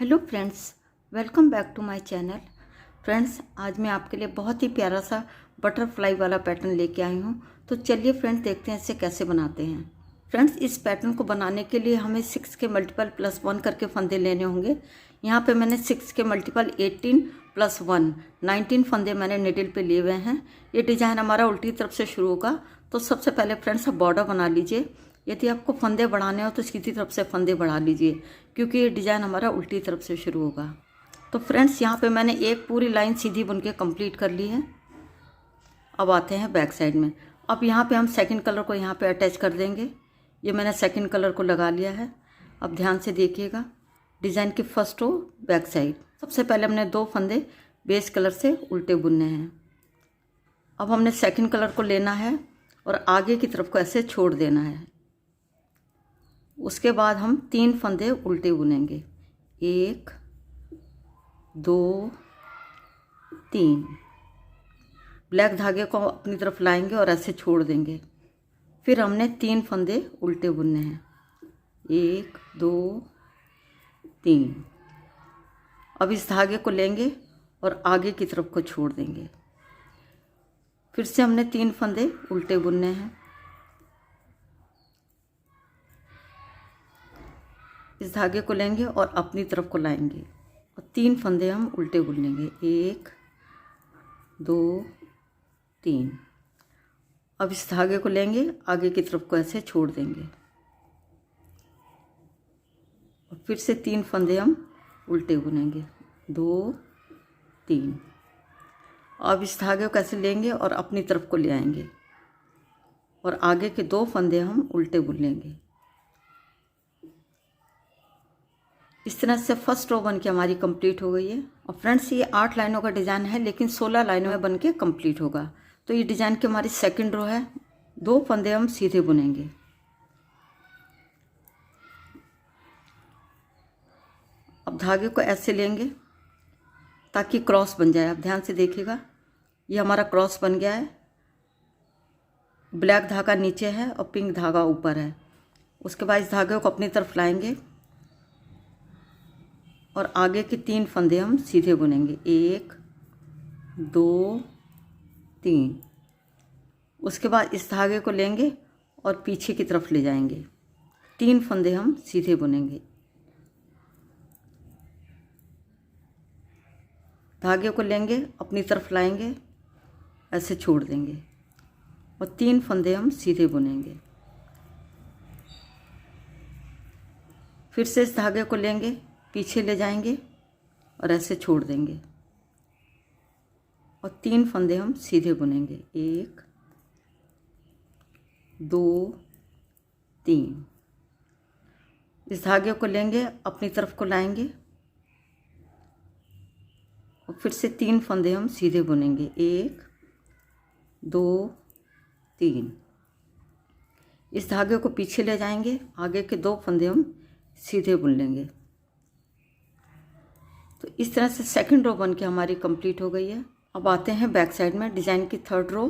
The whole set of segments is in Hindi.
Hello friends, welcome back to my channel. Friends, आज मैं आपके लिए बहुत ही प्यारा सा बटरफ्लाई वाला पैटर्न लेके आई हूँ। तो चलिए फ्रेंड्स, देखते हैं इसे कैसे बनाते हैं। फ्रेंड्स, इस पैटर्न को बनाने के लिए हमें 6 के मल्टीपल +1 करके फंदे लेने होंगे। यहाँ पे मैंने 6 के मल्टीपल 18 + 1 19 फंदे मैंने निडल पे लिए हुए हैं। ये डिज़ाइन हमारा उल्टी तरफ से शुरू होगा। तो सबसे पहले फ्रेंड्स, आप बॉर्डर बना लीजिए। यदि आपको फंदे बढ़ाने हो तो सीधी तरफ से फंदे बढ़ा लीजिए, क्योंकि ये डिज़ाइन हमारा उल्टी तरफ से शुरू होगा। तो फ्रेंड्स, यहाँ पे मैंने एक पूरी लाइन सीधी बुन के कंप्लीट कर ली है। अब आते हैं बैक साइड में। अब यहाँ पे हम सेकंड कलर को यहाँ पे अटैच कर देंगे। ये मैंने सेकंड कलर को लगा लिया है। अब ध्यान से देखिएगा, डिज़ाइन की फर्स्ट रो बैक साइड। सबसे पहले हमने 2 फंदे बेस कलर से उल्टे बुनने हैं। अब हमने सेकंड कलर को लेना है और आगे की तरफ को ऐसे छोड़ देना है। उसके बाद हम 3 फंदे उल्टे बुनेंगे, 1 2 3। ब्लैक धागे को अपनी तरफ लाएंगे और ऐसे छोड़ देंगे। फिर हमने 3 फंदे उल्टे बुनने हैं, 1 2 3। अब इस धागे को लेंगे और आगे की तरफ को छोड़ देंगे। फिर से हमने 3 फंदे उल्टे बुनने हैं। इस धागे को लेंगे और अपनी तरफ को लाएंगे और 3 फंदे हम उल्टे बुनेंगे, 1 2 3। अब इस धागे को लेंगे, आगे की तरफ को ऐसे छोड़ देंगे और फिर से 3 फंदे हम उल्टे बुनेंगे, 2 3। अब इस धागे को ऐसे लेंगे और अपनी तरफ को ले आएंगे और आगे के 2 फंदे हम उल्टे बुन लेंगे। इस तरह से फर्स्ट रो बन के हमारी कंप्लीट हो गई है। और फ्रेंड्स, ये 8 लाइनों का डिज़ाइन है, लेकिन 16 लाइनों में बन के कंप्लीट होगा। तो ये डिज़ाइन की हमारी सेकंड रो है। 2 फंदे हम सीधे बुनेंगे। अब धागे को ऐसे लेंगे ताकि क्रॉस बन जाए। अब ध्यान से देखिएगा, ये हमारा क्रॉस बन गया है। ब्लैक धागा नीचे है और पिंक धागा ऊपर है। उसके बाद इस धागे को अपनी तरफ लाएंगे और आगे के 3 फंदे हम सीधे बुनेंगे, 1 2 3। उसके बाद इस धागे को लेंगे और पीछे की तरफ ले जाएंगे। 3 फंदे हम सीधे बुनेंगे। धागे को लेंगे, अपनी तरफ लाएंगे, ऐसे छोड़ देंगे और 3 फंदे हम सीधे बुनेंगे। फिर से इस धागे को लेंगे, पीछे ले जाएंगे और ऐसे छोड़ देंगे और 3 फंदे हम सीधे बुनेंगे, 1 2 3। इस धागे को लेंगे, अपनी तरफ को लाएंगे और फिर से 3 फंदे हम सीधे बुनेंगे, 1 2 3। इस धागे को पीछे ले जाएंगे, आगे के 2 फंदे हम सीधे बुन लेंगे। तो इस तरह से सेकंड रो बन के हमारी कंप्लीट हो गई है। अब आते हैं बैक साइड में, डिज़ाइन की थर्ड रो।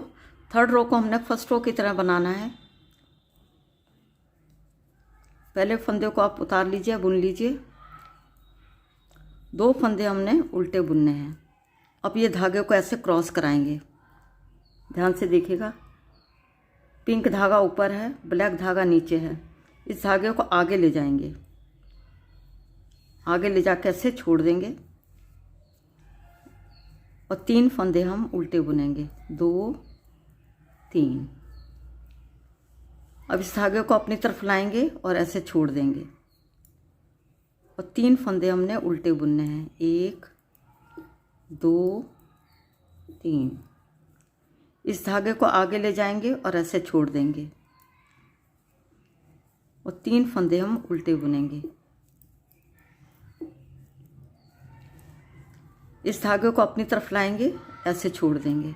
थर्ड रो को हमने फर्स्ट रो की तरह बनाना है। पहले फंदे को आप उतार लीजिए, बुन लीजिए। 2 फंदे हमने उल्टे बुनने हैं। अब ये धागे को ऐसे क्रॉस कराएंगे। ध्यान से देखिएगा, पिंक धागा ऊपर है, ब्लैक धागा नीचे है। इस धागे को आगे ले जाएंगे, आगे ले जाकर ऐसे छोड़ देंगे और 3 फंदे हम उल्टे बुनेंगे, 2 3। अब इस धागे को अपनी तरफ लाएंगे और ऐसे छोड़ देंगे और 3 फंदे हमने उल्टे बुनने हैं, 1 2 3। इस धागे को आगे ले जाएंगे और ऐसे छोड़ देंगे और 3 फंदे हम उल्टे बुनेंगे। इस धागे को अपनी तरफ लाएंगे, ऐसे छोड़ देंगे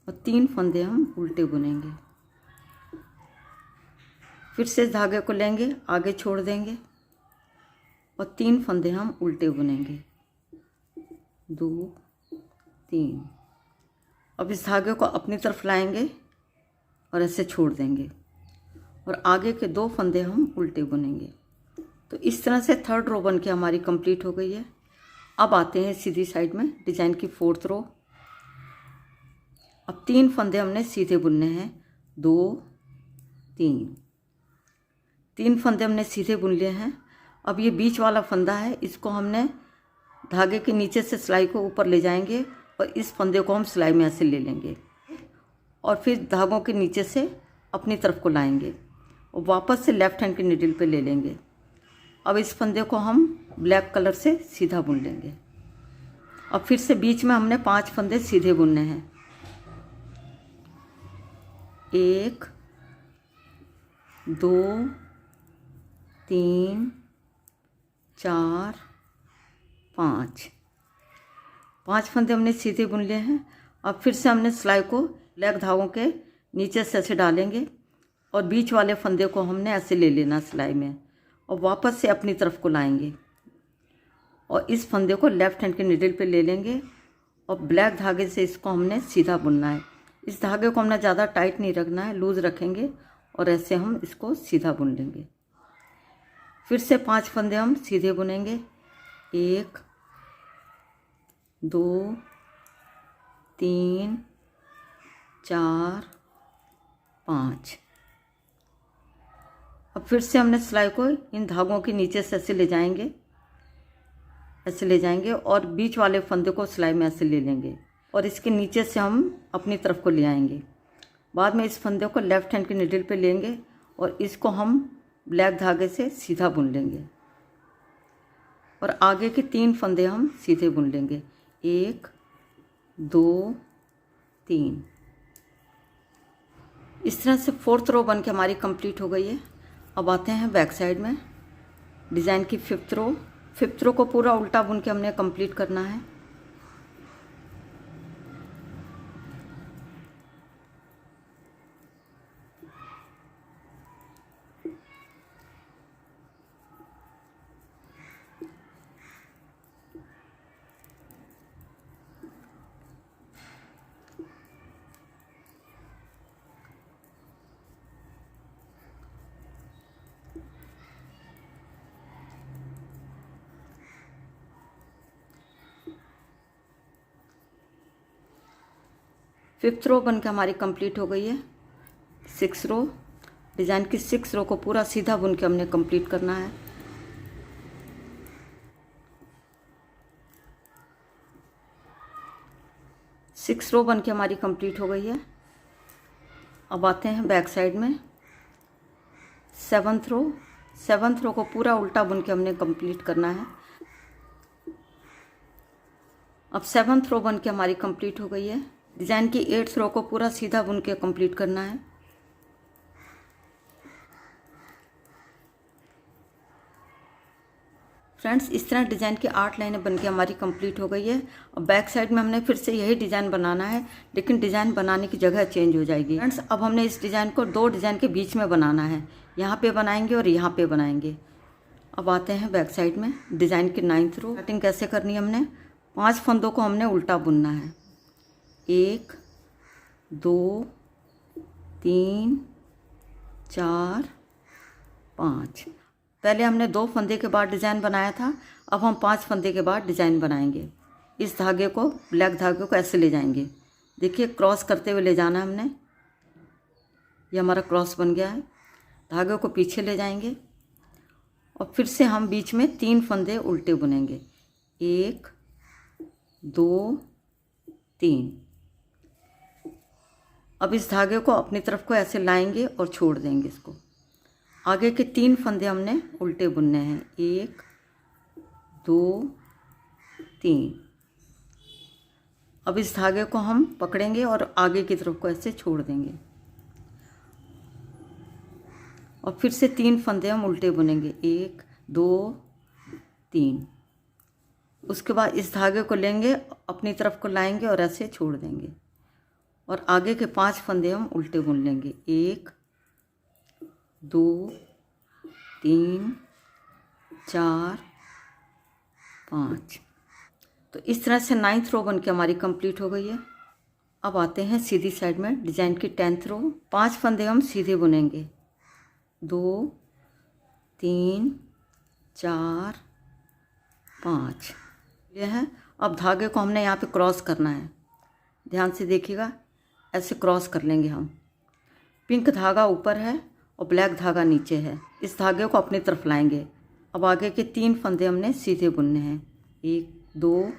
और 3 फंदे हम उल्टे बुनेंगे। फिर से इस धागे को लेंगे, आगे छोड़ देंगे और 3 फंदे हम उल्टे बुनेंगे, 2 3। अब इस धागे को अपनी तरफ लाएंगे और ऐसे छोड़ देंगे और आगे के 2 फंदे हम उल्टे बुनेंगे तो इस तरह से थर्ड रो बन के हमारी कंप्लीट हो गई है। अब आते हैं सीधी साइड में डिज़ाइन की फोर्थ रो। अब 3 फंदे हमने सीधे बुनने हैं, 2 3 फंदे हमने सीधे बुन लिए हैं। अब ये बीच वाला फंदा है, इसको हमने धागे के नीचे से सिलाई को ऊपर ले जाएंगे और इस फंदे को हम सिलाई में ऐसे ले लेंगे और फिर धागों के नीचे से अपनी तरफ को लाएंगे और वापस से लेफ़्ट हैंड के निडल पे ले लेंगे। अब इस फंदे को हम ब्लैक कलर से सीधा बुन लेंगे। अब फिर से बीच में हमने 5 फंदे सीधे बुनने हैं, 1 2 3 4 5 फंदे हमने सीधे बुन लिए हैं। अब फिर से हमने सिलाई को ब्लैक धागों के नीचे से ऐसे डालेंगे और बीच वाले फंदे को हमने ऐसे ले लेना सिलाई में और वापस से अपनी तरफ को लाएंगे और इस फंदे को लेफ़्ट हैंड के निडल पे ले लेंगे और ब्लैक धागे से इसको हमने सीधा बुनना है। इस धागे को हमने ज़्यादा टाइट नहीं रखना है, लूज़ रखेंगे और ऐसे हम इसको सीधा बुन लेंगे। फिर से 5 फंदे हम सीधे बुनेंगे, 1 2 3 4 5। अब फिर से हमने सिलाई को इन धागों के नीचे से ऐसे ले जाएंगे, और बीच वाले फंदे को सिलाई में ऐसे ले लेंगे और इसके नीचे से हम अपनी तरफ को ले आएंगे। बाद में इस फंदे को लेफ़्ट हैंड के निडल पे लेंगे और इसको हम ब्लैक धागे से सीधा बुन लेंगे और आगे के 3 फंदे हम सीधे बुन लेंगे, 1 2 3। इस तरह से फोर्थ रो बन के हमारी कंप्लीट हो गई है। अब आते हैं बैक साइड में डिज़ाइन की फिफ्थ रो को पूरा उल्टा बुन के हमने कंप्लीट करना है। फिफ्थ रो बनकर हमारी कंप्लीट हो गई है। 6 रो डिज़ाइन की 6 रो को पूरा सीधा बुन के हमने कंप्लीट करना है। सिक्स रो बन के हमारी कंप्लीट हो गई है। अब आते हैं बैक साइड में 7th रो को पूरा उल्टा बुन के हमने कंप्लीट करना है। अब 7th रो बन के हमारी कंप्लीट हो गई है। डिज़ाइन की 8th रो को पूरा सीधा बुन के कंप्लीट करना है। फ्रेंड्स, इस तरह डिज़ाइन की 8 लाइनें बनके हमारी कंप्लीट हो गई है। अब बैक साइड में हमने फिर से यही डिज़ाइन बनाना है, लेकिन डिज़ाइन बनाने की जगह चेंज हो जाएगी। फ्रेंड्स, अब हमने इस डिज़ाइन को 2 डिज़ाइन के बीच में बनाना है, यहाँ पे बनाएंगे और यहाँ पे बनाएंगे। अब आते हैं बैक साइड में डिज़ाइन की 9th रो। कटिंग कैसे करनी है, हमने 5 फंदों को हमने उल्टा बुनना है, 1 2 3 4 5। पहले हमने 2 फंदे के बाद डिज़ाइन बनाया था, अब हम 5 फंदे के बाद डिज़ाइन बनाएंगे। इस धागे को, ब्लैक धागे को ऐसे ले जाएंगे, देखिए क्रॉस करते हुए ले जाना है हमने। ये हमारा क्रॉस बन गया है। धागे को पीछे ले जाएंगे और फिर से हम बीच में 3 फंदे उल्टे बुनेंगे, 1 2 3। अब इस धागे को अपनी तरफ को ऐसे लाएंगे और छोड़ देंगे इसको। आगे के 3 फंदे हमने उल्टे बुनने हैं, 1 2 3। अब इस धागे को हम पकड़ेंगे और आगे की तरफ को ऐसे छोड़ देंगे और फिर से 3 फंदे हम उल्टे बुनेंगे, 1 2 3। उसके बाद इस धागे को लेंगे, अपनी तरफ को लाएंगे और ऐसे छोड़ देंगे और आगे के 5 फंदे हम उल्टे बुन लेंगे, 1 2 3 4 5। तो इस तरह से 9th रो बन के हमारी कंप्लीट हो गई है। अब आते हैं सीधी साइड में डिज़ाइन की 10th रो। 5 फंदे हम सीधे बुनेंगे, 2 3 4 5 ये है। अब धागे को हमने यहाँ पे क्रॉस करना है, ध्यान से देखिएगा, ऐसे क्रॉस कर लेंगे हम। पिंक धागा ऊपर है और ब्लैक धागा नीचे है, इस धागे को अपनी तरफ लाएंगे। अब आगे के 3 फंदे हमने सीधे बुनने हैं, 1 2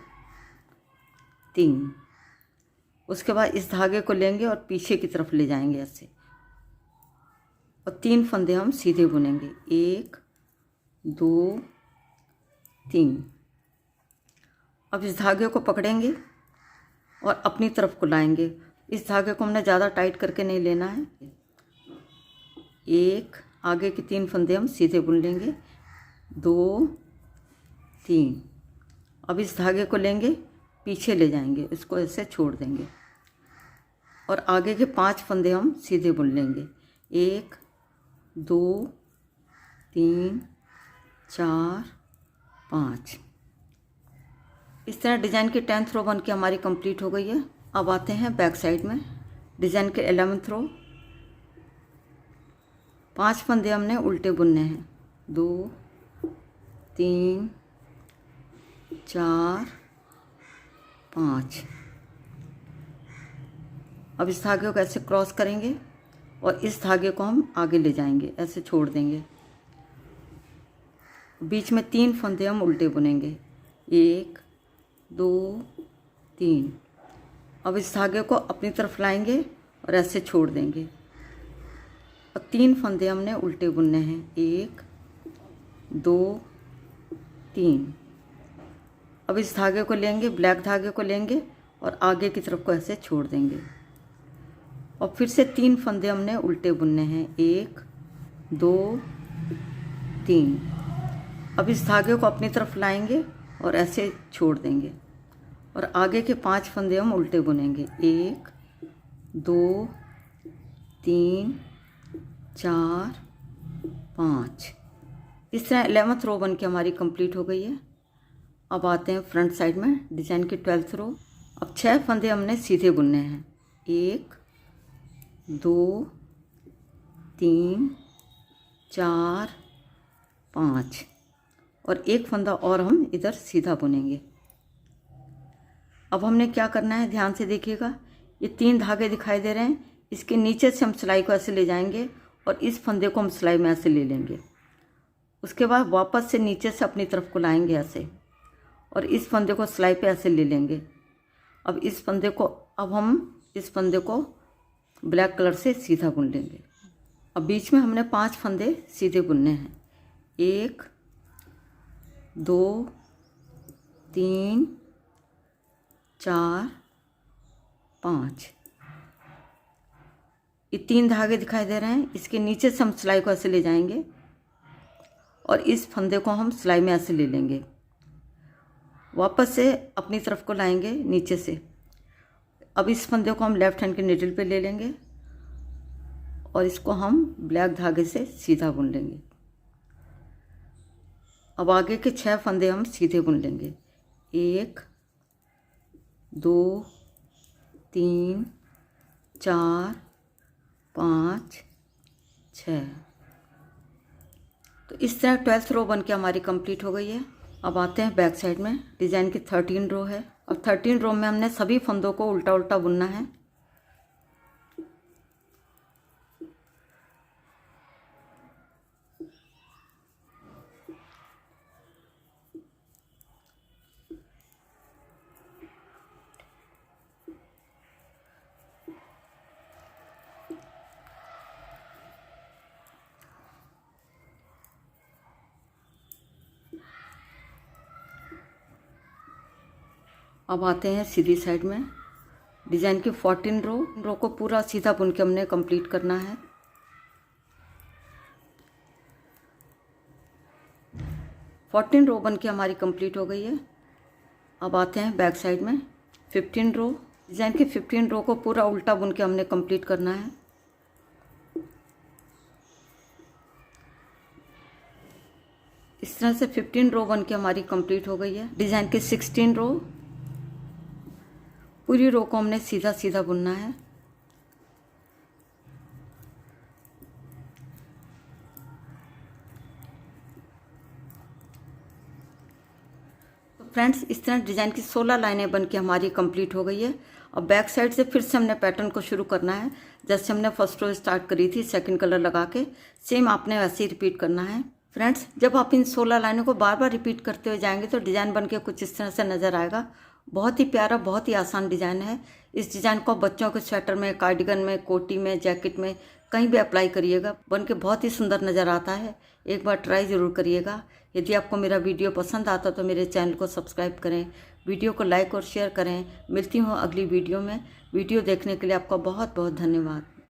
3। उसके बाद इस धागे को लेंगे और पीछे की तरफ ले जाएंगे ऐसे, और 3 फंदे हम सीधे बुनेंगे, 1 2 3। अब इस धागे को पकड़ेंगे और अपनी तरफ को लाएंगे। इस धागे को हमने ज़्यादा टाइट करके नहीं लेना है। 1, आगे के 3 फंदे हम सीधे बुन लेंगे, 2 3। अब इस धागे को लेंगे, पीछे ले जाएंगे, इसको ऐसे छोड़ देंगे और आगे के 5 फंदे हम सीधे बुन लेंगे, 1 2 3 4 5। इस तरह डिज़ाइन की 10th रो बन के हमारी कंप्लीट हो गई है। अब आते हैं बैक साइड में, डिज़ाइन के 11th रो। 5 फंदे हमने उल्टे बुनने हैं, 2 3 4 5। अब इस धागे को ऐसे क्रॉस करेंगे और इस धागे को हम आगे ले जाएंगे, ऐसे छोड़ देंगे। बीच में 3 फंदे हम उल्टे बुनेंगे, 1 2 3। अब इस धागे को अपनी तरफ लाएंगे और ऐसे छोड़ देंगे और 3 फंदे हमने उल्टे बुनने हैं, 1 2 3। अब इस धागे को लेंगे, ब्लैक धागे को लेंगे और आगे की तरफ को ऐसे छोड़ देंगे और फिर से 3 फंदे हमने उल्टे बुनने हैं, 1 2 3। अब इस धागे को अपनी तरफ लाएंगे और ऐसे छोड़ देंगे और आगे के 5 फंदे हम उल्टे बुनेंगे, 1 2 3 4 5। इस तरह 11th रो बन के हमारी कंप्लीट हो गई है। अब आते हैं फ्रंट साइड में, डिज़ाइन की 12th रो। अब 6 फंदे हमने सीधे बुनने हैं, 1 2 3 4 5 और 1 फंदा और हम इधर सीधा बुनेंगे। अब हमने क्या करना है, ध्यान से देखिएगा, ये 3 धागे दिखाई दे रहे हैं, इसके नीचे से हम सिलाई को ऐसे ले जाएंगे और इस फंदे को हम सिलाई में ऐसे ले लेंगे। उसके बाद वापस से नीचे से अपनी तरफ को लाएंगे ऐसे और इस फंदे को सिलाई पे ऐसे ले लेंगे। अब हम इस फंदे को ब्लैक कलर से सीधा बुन लेंगे। अब बीच में हमने 5 फंदे सीधे बुनने हैं, 1 2 3 4 5। ये 3 धागे दिखाई दे रहे हैं, इसके नीचे से हम सिलाई को ऐसे ले जाएंगे और इस फंदे को हम सिलाई में ऐसे ले लेंगे, वापस से अपनी तरफ को लाएंगे नीचे से। अब इस फंदे को हम लेफ़्ट हैंड के निडल पे ले लेंगे और इसको हम ब्लैक धागे से सीधा बुन लेंगे। अब आगे के 6 फंदे हम सीधे बुन लेंगे, 1 2 3 4 5 6। तो इस तरह 12th रो बन के हमारी कंप्लीट हो गई है। अब आते हैं बैक साइड में, डिज़ाइन की 13 रो है। अब 13 रो में हमने सभी फंदों को उल्टा उल्टा बुनना है। अब आते हैं सीधी साइड में, डिज़ाइन की 14 रो को पूरा सीधा बुन के हमने कंप्लीट करना है। फोर्टीन रो बन के हमारी कंप्लीट हो गई है। अब आते हैं बैक साइड में 15 रो, डिज़ाइन की 15 रो को पूरा उल्टा बुन के हमने कंप्लीट करना है। इस तरह से 15 रो बन के हमारी कंप्लीट हो गई है। डिज़ाइन की 16 रो, पूरी रो को हमने सीधा सीधा बुनना है। फ्रेंड्स इस तरह डिज़ाइन की 16 लाइनें बन के हमारी कंप्लीट हो गई है। और बैक साइड से फिर से हमने पैटर्न को शुरू करना है। जैसे हमने फर्स्ट रो स्टार्ट करी थी सेकंड कलर लगा के, सेम आपने वैसे ही रिपीट करना है। फ्रेंड्स जब आप इन 16 लाइनों को बार बार रिपीट करते हुए जाएंगे तो डिज़ाइन बन के कुछ इस तरह से नज़र आएगा। बहुत ही प्यारा, बहुत ही आसान डिज़ाइन है। इस डिज़ाइन को बच्चों के स्वेटर में, कार्डिगन में, कोटी में, जैकेट में कहीं भी अप्लाई करिएगा, बन के बहुत ही सुंदर नज़र आता है। एक बार ट्राई ज़रूर करिएगा। यदि आपको मेरा वीडियो पसंद आता तो मेरे चैनल को सब्सक्राइब करें, वीडियो को लाइक और शेयर करें। मिलती हूँ अगली वीडियो में। वीडियो देखने के लिए आपका बहुत बहुत धन्यवाद।